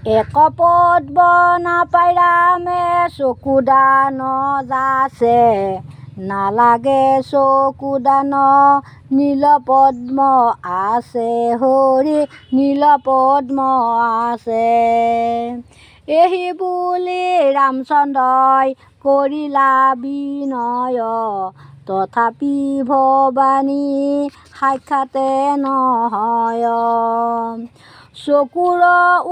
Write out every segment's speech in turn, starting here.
এক পদ্ম নাপাই ৰামে চকুদান যাচে, নালাগে চকুদান নীল পদ্ম আছে হৰি নীল পদ্ম আছে। এহি বুলি ৰামচন্দ্ৰই কৰিলা বিনয়, তথাপি ভৱানী সাক্ষাতে নহয়। চকুৰ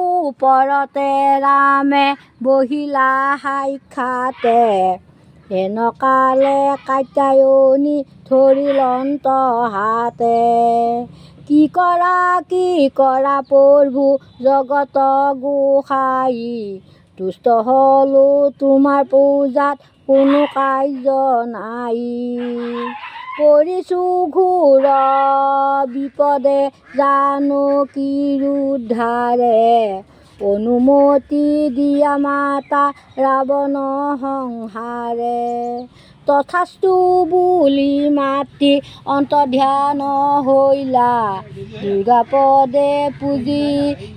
ওপৰতে ৰামে বহিলা সাক্ষাতে, এনেকালে কাত্যায়নী ধৰিলন্ত হাতে। কি কৰা প্ৰভু জগত গোসাঁই, তুষ্ট হলো তোমাৰ পূজাত কোনো কাৰ্য নাই। পৰিছো ঘোৰ বিপদে জানকীৰ উদ্ধাৰে, অনুমতি দিয়া মাতা ৰাৱণ সংহাৰে। তথাস্তু বুলি মাতি অন্তৰ্ধান হৈলা, দুৰ্গাপদে পূজি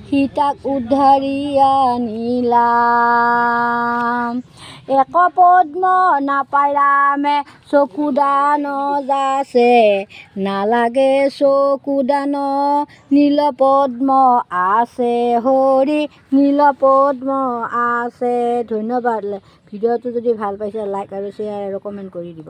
সীতাক উদ্ধাৰি আনিলা। এক পদ্ম নাপাই ৰামে চকুদান যাচে, নালাগে চকুদান নীল পদ্ম আছে হৰি নীল পদ্ম আছে। ধন্যবাদ। ভিডিঅ'টো যদি ভাল পাইছে লাইক আৰু শ্বেয়াৰ আৰু কমেণ্ট কৰি দিব।